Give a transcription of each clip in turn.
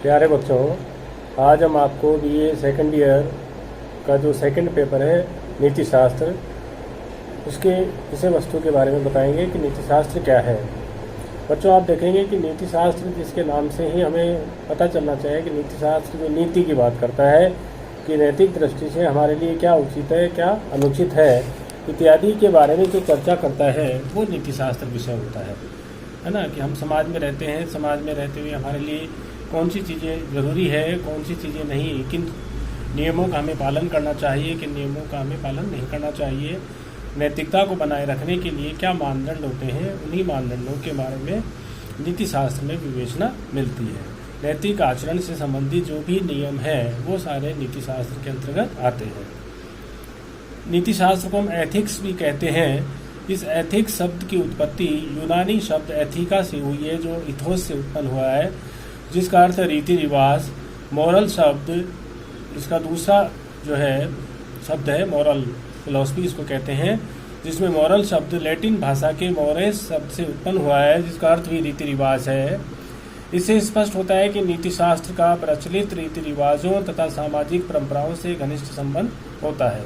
प्यारे बच्चों, आज हम आपको बीए सेकंड ईयर का जो सेकंड पेपर है नीति शास्त्र, उसके विषय वस्तु के बारे में बताएंगे कि नीति शास्त्र क्या है। बच्चों, आप देखेंगे कि नीति शास्त्र जिसके नाम से ही हमें पता चलना चाहिए कि नीति शास्त्र जो नीति की बात करता है कि नैतिक दृष्टि से हमारे लिए क्या उचित है, क्या अनुचित है, इत्यादि के बारे में जो चर्चा करता है वो नीति शास्त्र विषय होता है ना। कि हम समाज में रहते हैं, समाज में रहते हुए हमारे लिए कौन सी चीज़ें ज़रूरी है, कौन सी चीज़ें नहीं, किन नियमों का हमें पालन करना चाहिए, किन नियमों का हमें पालन नहीं करना चाहिए, नैतिकता को बनाए रखने के लिए क्या मानदंड होते हैं, उन्हीं मानदंडों के बारे में नीति शास्त्र में विवेचना मिलती है। नैतिक आचरण से संबंधित जो भी नियम हैं वो सारे नीति शास्त्र के अंतर्गत आते हैं। नीति शास्त्र को हम एथिक्स भी कहते हैं। इस एथिक्स शब्द की उत्पत्ति यूनानी शब्द एथिका से हुई है, जो इथोस से उत्पन्न हुआ है, जिसका अर्थ रीति रिवाज। मॉरल शब्द इसका दूसरा जो है शब्द है, मॉरल फिलॉसफी इसको कहते हैं, जिसमें मॉरल शब्द लैटिन भाषा के मोरेस शब्द से उत्पन्न हुआ है, जिसका अर्थ भी रीति रिवाज है। इससे स्पष्ट होता है कि नीति शास्त्र का प्रचलित रीति रिवाजों तथा सामाजिक परंपराओं से घनिष्ठ संबंध होता है।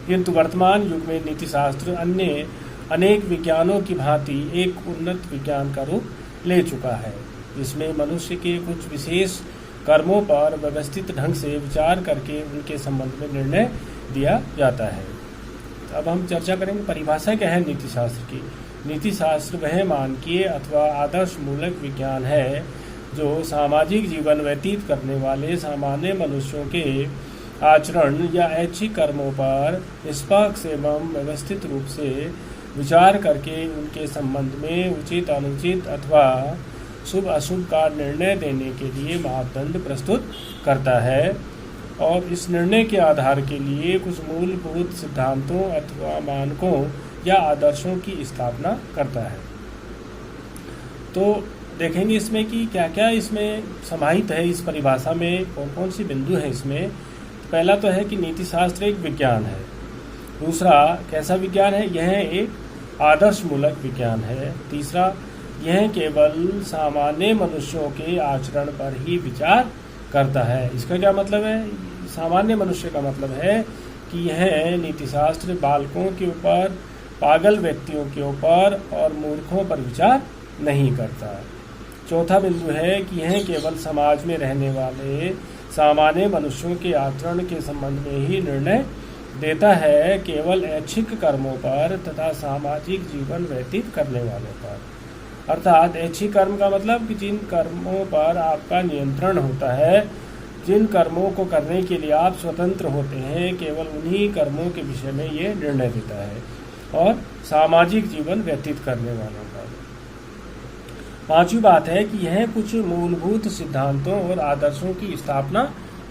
किंतु वर्तमान युग में नीति शास्त्र अन्य अनेक विज्ञानों की भांति एक उन्नत विज्ञान का रूप ले चुका है, जिसमें मनुष्य के कुछ विशेष कर्मों पर व्यवस्थित ढंग से विचार करके उनके संबंध में निर्णय दिया जाता है। अब हम चर्चा करेंगे परिभाषा क्या है नीति शास्त्र की। नीति शास्त्र वह मानकीय अथवा आदर्श मूलक विज्ञान है जो सामाजिक जीवन व्यतीत करने वाले सामान्य मनुष्यों के आचरण या ऐच्छिक कर्मों पर निष्पक्ष एवं व्यवस्थित रूप से विचार करके उनके संबंध में उचित अनुचित अथवा शुभ अशुभ का निर्णय देने के लिए मापदंड प्रस्तुत करता है, और इस निर्णय के आधार के लिए कुछ मूलभूत सिद्धांतों अथवा मानकों या आदर्शों की स्थापना करता है। तो देखेंगे इसमें कि क्या क्या इसमें समाहित है, इस परिभाषा में कौन कौन सी बिंदु है इसमें। पहला तो है कि नीति शास्त्र एक विज्ञान है। दूसरा, कैसा विज्ञान है, यह एक आदर्श मूलक विज्ञान है। तीसरा, यह केवल सामान्य मनुष्यों के आचरण पर ही विचार करता है। इसका क्या मतलब है? सामान्य मनुष्य का मतलब है कि यह नीति शास्त्र बालकों के ऊपर, पागल व्यक्तियों के ऊपर और मूर्खों पर विचार नहीं करता। चौथा बिंदु है कि यह केवल समाज में रहने वाले सामान्य मनुष्यों के आचरण के संबंध में ही निर्णय देता है, केवल ऐच्छिक कर्मों पर तथा सामाजिक जीवन व्यतीत करने वालों पर। अर्थात ऐच्छिक कर्म का मतलब कि जिन कर्मों पर आपका नियंत्रण होता है, जिन कर्मों को करने के लिए आप स्वतंत्र होते हैं, केवल उन्हीं कर्मों के विषय में ये निर्णय देता है, और सामाजिक जीवन व्यतीत करने वालों पर। पांचवी बात है कि यह कुछ मूलभूत सिद्धांतों और आदर्शों की स्थापना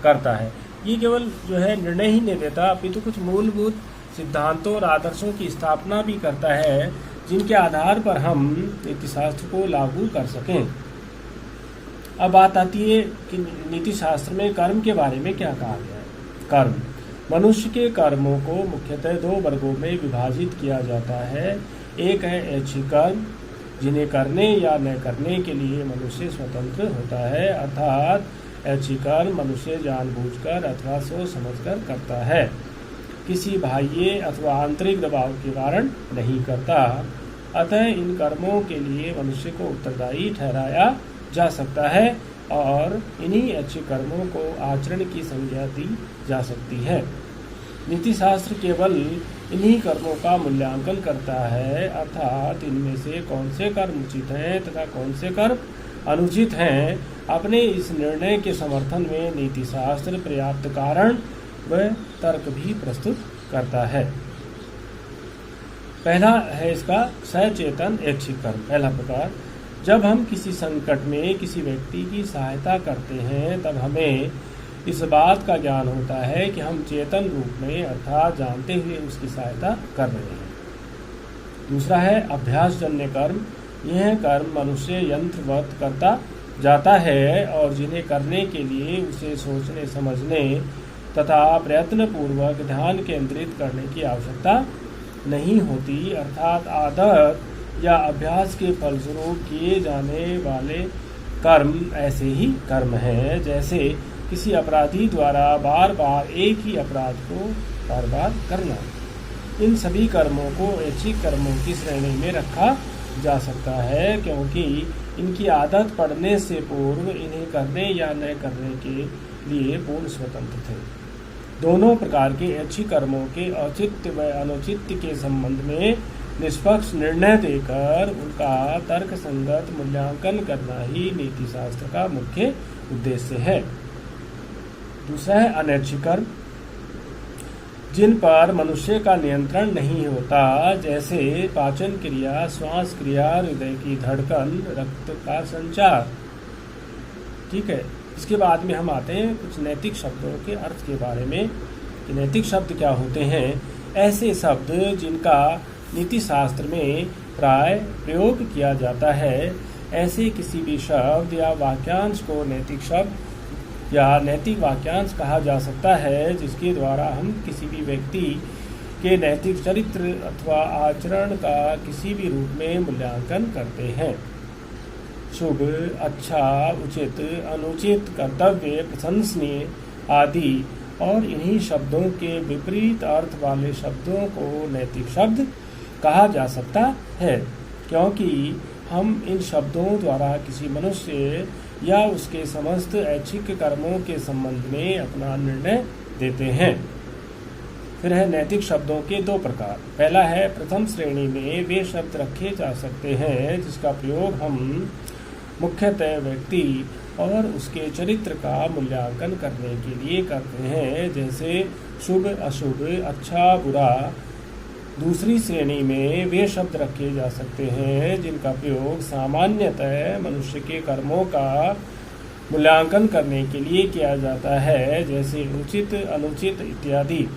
करता है। ये केवल जो है निर्णय ही नहीं देता, अपितु कुछ मूलभूत सिद्धांतों और आदर्शों की स्थापना भी करता है, जिनके आधार पर हम नीति शास्त्र को लागू कर सकें। अब बात आती है कि नीति शास्त्र में कर्म के बारे में क्या कहा गया है। कर्म, मनुष्य के कर्मों को मुख्यतः दो वर्गों में विभाजित किया जाता है। एक है ऐच्छिक कर्म, जिन्हें करने या न करने के लिए मनुष्य स्वतंत्र होता है, अर्थात ऐच्छिक कर्म मनुष्य जानबूझकर अथवा सोच समझकर करता है, किसी बाह्य अथवा आंतरिक दबाव के कारण नहीं करता। अतः इन कर्मों के लिए मनुष्य को उत्तरदायी ठहराया जा सकता है और इन्हीं ऐच्छिक कर्मों को आचरण की संज्ञा दी जा सकती है। नीति शास्त्र केवल इन्हीं कर्मों का मूल्यांकन करता है, अर्थात इनमें से कौन से कर्म उचित हैं तथा कौन से कर्म अनुचित हैं। अपने इस निर्णय के समर्थन में नीति शास्त्र पर्याप्त कारण व तर्क भी प्रस्तुत करता है। पहला है इसका सचेतन ऐच्छिक कर्म। पहला प्रकार, जब हम किसी संकट में किसी व्यक्ति की सहायता करते हैं, तब हमें इस बात का ज्ञान होता है कि हम चेतन रूप में अर्थात जानते हुए उसकी सहायता कर रहे हैं। दूसरा है अभ्यासजन्य कर्म। यह कर्म मनुष्य यंत्रवत करता जाता है और जिन्हें करने के लिए उसे सोचने समझने तथा प्रयत्नपूर्वक ध्यान केंद्रित करने की आवश्यकता नहीं होती, अर्थात आदत या अभ्यास के फलस्वरूप किए जाने वाले कर्म ऐसे ही कर्म है जैसे किसी अपराधी द्वारा बार बार एक ही अपराध को बार बार करना। इन सभी कर्मों को ऐच्छिक कर्मों की श्रेणी में रखा जा सकता है, क्योंकि इनकी आदत पड़ने से पूर्व इन्हें करने या न करने के लिए पूर्ण स्वतंत्र थे। दोनों प्रकार के ऐच्छिक कर्मों के औचित्य व अनुचित्य के संबंध में निष्पक्ष निर्णय देकर उनका तर्क संगत मूल्यांकन करना ही नीति शास्त्र का मुख्य उद्देश्य है। दूसरा है अनैच्छिक कर्म, जिन पर मनुष्य का नियंत्रण नहीं होता, जैसे पाचन क्रिया, श्वास क्रिया, हृदय की धड़कन, रक्त का संचार। ठीक है, इसके बाद में हम आते हैं कुछ नैतिक शब्दों के अर्थ के बारे में कि नैतिक शब्द क्या होते हैं। ऐसे शब्द जिनका नीति शास्त्र में प्राय प्रयोग किया जाता है, ऐसे किसी भी शब्द या वाक्यांश को नैतिक शब्द या नैतिक वाक्यांश कहा जा सकता है, जिसके द्वारा हम किसी भी व्यक्ति के नैतिक चरित्र अथवा आचरण का किसी भी रूप में मूल्यांकन करते हैं। शुभ, अच्छा, उचित, अनुचित, कर्तव्य, प्रशंसनीय आदि और इन्हीं शब्दों के विपरीत अर्थ वाले शब्दों को नैतिक शब्द कहा जा सकता है, क्योंकि हम इन शब्दों द्वारा किसी मनुष्य या उसके समस्त ऐच्छिक कर्मों के संबंध में अपना निर्णय देते हैं। फिर है नैतिक शब्दों के दो प्रकार। पहला है प्रथम श्रेणी में वे शब्द रखे जा सकते हैं जिसका प्रयोग हम मुख्यतः व्यक्ति और उसके चरित्र का मूल्यांकन करने के लिए करते हैं, जैसे शुभ, अशुभ, अच्छा, बुरा। दूसरी श्रेणी में वे शब्द रखे जा सकते हैं जिनका प्रयोग सामान्यतः मनुष्य के कर्मों का मूल्यांकन करने के लिए किया जाता है, जैसे उचित, अनुचित इत्यादि।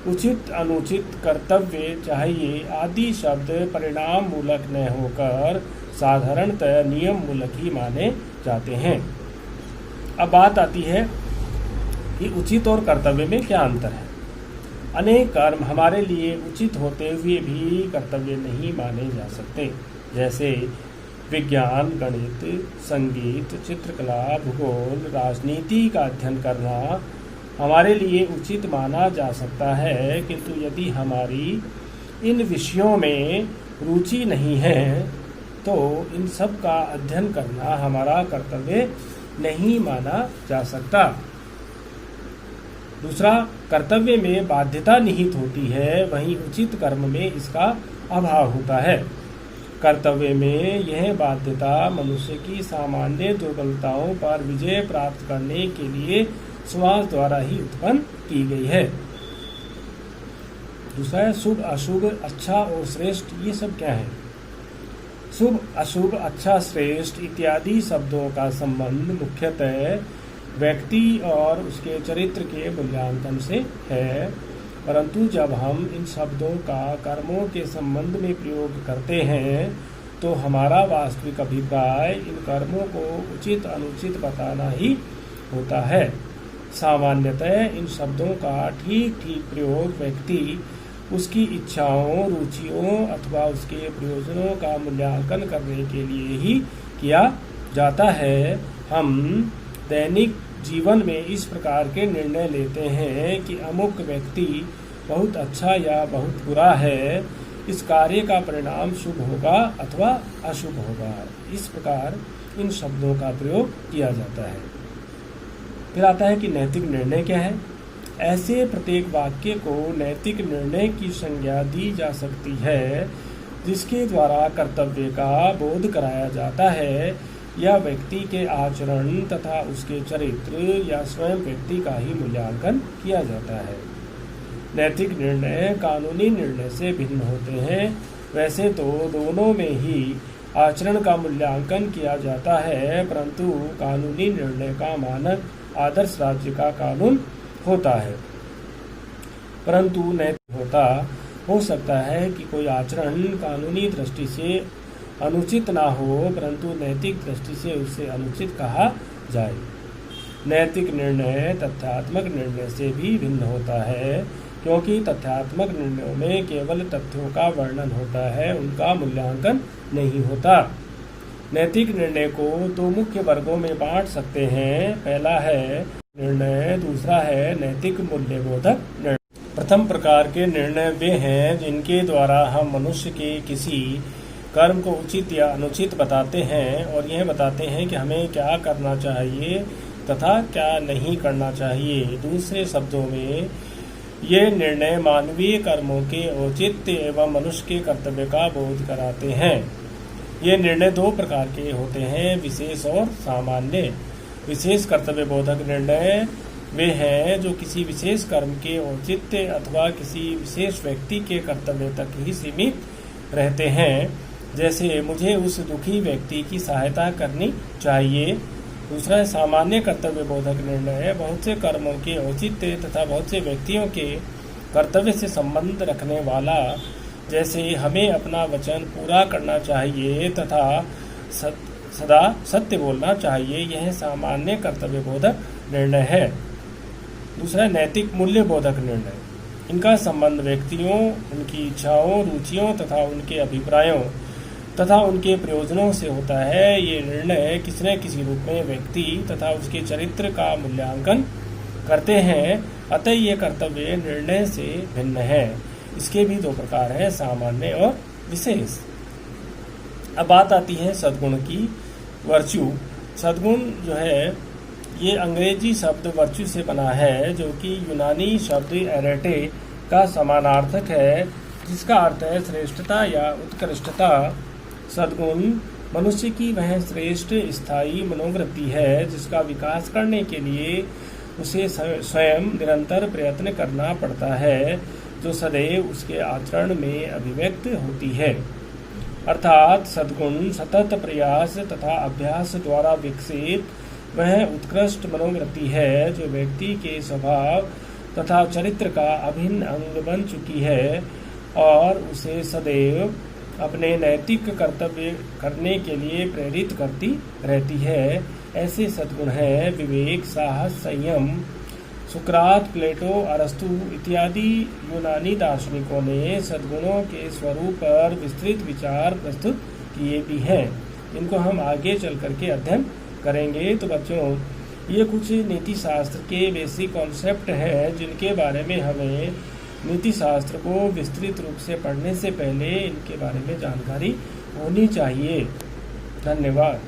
उचित, अनुचित, कर्तव्य, चाहिए आदि शब्द परिणाम मूलक न होकर साधारणतः नियम मूलक ही माने जाते हैं। अब बात आती है कि उचित और कर्तव्य में क्या अंतर है। अनेक कर्म हमारे लिए उचित होते हुए भी कर्तव्य नहीं माने जा सकते, जैसे विज्ञान, गणित, संगीत, चित्रकला, भूगोल, राजनीति का अध्ययन करना हमारे लिए उचित माना जा सकता है, किंतु यदि हमारी इन विषयों में रुचि नहीं है तो इन सब का अध्ययन करना हमारा कर्तव्य नहीं माना जा सकता। दूसरा, कर्तव्य में बाध्यता निहित होती है, वहीं उचित कर्म में इसका अभाव होता है। कर्तव्य में यह बाध्यता मनुष्य की सामान्य दुर्बलताओं पर विजय प्राप्त करने के लिए समाज द्वारा ही उत्पन्न की गई है। दूसरा है शुभ, अशुभ, अच्छा और श्रेष्ठ। ये सब क्या है? शुभ, अशुभ, अच्छा, श्रेष्ठ इत्यादि शब्दों का संबंध मुख्यतः व्यक्ति और उसके चरित्र के मूल्यांकन से है, परंतु जब हम इन शब्दों का कर्मों के संबंध में प्रयोग करते हैं तो हमारा वास्तविक अभिप्राय इन कर्मों को उचित अनुचित बताना ही होता है। सामान्यतः इन शब्दों का ठीक ठीक प्रयोग व्यक्ति उसकी इच्छाओं, रुचियों अथवा उसके प्रयोजनों का मूल्यांकन करने के लिए ही किया जाता है। हम दैनिक जीवन में इस प्रकार के निर्णय लेते हैं कि अमुक व्यक्ति बहुत अच्छा या बहुत बुरा है, इस कार्य का परिणाम शुभ होगा अथवा अशुभ होगा। इस प्रकार इन शब्दों का प्रयोग किया जाता है। फिर आता है कि नैतिक निर्णय क्या है। ऐसे प्रत्येक वाक्य को नैतिक निर्णय की संज्ञा दी जा सकती है जिसके द्वारा कर्तव्य का बोध कराया जाता है या व्यक्ति के आचरण तथा उसके चरित्र या स्वयं व्यक्ति का ही मूल्यांकन किया जाता है। नैतिक निर्णय कानूनी निर्णय से भिन्न होते हैं। वैसे तो दोनों में ही आचरण का मूल्यांकन किया जाता है, परंतु कानूनी निर्णय का मानक आदर्श राज्य का कानून होता है, परंतु नैतिक हो सकता है कि कोई आचरण कानूनी दृष्टि से अनुचित ना हो, परंतु नैतिक दृष्टि से उसे अनुचित कहा जाए। नैतिक निर्णय तथ्यात्मक निर्णय से भी भिन्न होता है, क्योंकि तथ्यात्मक निर्णयों में केवल तथ्यों का वर्णन होता है, उनका मूल्यांकन नहीं होता। नैतिक निर्णय को दो मुख्य वर्गों में बांट सकते हैं। पहला है निर्णय, दूसरा है नैतिक मूल्यबोधक निर्णय। प्रथम प्रकार के निर्णय वे हैं जिनके द्वारा हम मनुष्य के किसी कर्म को उचित या अनुचित बताते हैं और यह बताते हैं कि हमें क्या करना चाहिए तथा क्या नहीं करना चाहिए। दूसरे शब्दों में ये निर्णय मानवीय कर्मों के औचित्य एवं मनुष्य के कर्तव्य का बोध कराते हैं। ये निर्णय दो प्रकार के होते हैं, विशेष और सामान्य। विशेष कर्तव्य बोधक निर्णय वे हैं जो किसी विशेष कर्म के औचित्य अथवा किसी विशेष व्यक्ति के कर्तव्य तक ही सीमित रहते हैं। जैसे मुझे उस दुखी व्यक्ति की सहायता करनी चाहिए। दूसरा है सामान्य कर्तव्य बोधक निर्णय, बहुत से कर्मों के औचित्य तथा बहुत से व्यक्तियों के कर्तव्य से संबंध रखने वाला। जैसे हमें अपना वचन पूरा करना चाहिए तथा सदा सत्य बोलना चाहिए। यह सामान्य कर्तव्य बोधक निर्णय है। दूसरा नैतिक मूल्य बोधक निर्णय। इनका संबंध व्यक्तियों, उनकी इच्छाओं, रुचियों तथा उनके अभिप्रायों तथा उनके प्रयोजनों से होता है। ये निर्णय किसी न किसी रूप में व्यक्ति तथा उसके चरित्र का मूल्यांकन करते हैं। अतः ये कर्तव्य निर्णय से भिन्न है। इसके भी दो प्रकार हैं, सामान्य और विशेष। अब बात आती है सद्गुण की, वर्च्यू। सद्गुण जो है ये अंग्रेजी शब्द वर्च्यू से बना है, जो कि यूनानी शब्द एरेटे का समानार्थक है, जिसका अर्थ है श्रेष्ठता या उत्कृष्टता। सद्गुण मनुष्य की वह श्रेष्ठ स्थायी मनोवृत्ति है जिसका विकास करने के लिए उसे स्वयं निरंतर प्रयत्न करना पड़ता है, जो सदैव उसके आचरण में अभिव्यक्त होती है। अर्थात सद्गुण सतत प्रयास तथा अभ्यास द्वारा विकसित वह उत्कृष्ट मनोवृत्ति है जो व्यक्ति के स्वभाव तथा चरित्र का अभिन्न अंग बन चुकी है और उसे सदैव अपने नैतिक कर्तव्य करने के लिए प्रेरित करती रहती है। ऐसे सद्गुण हैं विवेक, साहस, संयम। सुकरात, प्लेटो, अरस्तु इत्यादि यूनानी दार्शनिकों ने सद्गुणों के स्वरूप पर विस्तृत विचार प्रस्तुत किए भी हैं। इनको हम आगे चल करके अध्ययन करेंगे। तो बच्चों, ये कुछ नीति शास्त्र के बेसिक कॉन्सेप्ट हैं जिनके बारे में हमें नीति शास्त्र को विस्तृत रूप से पढ़ने से पहले इनके बारे में जानकारी होनी चाहिए। धन्यवाद।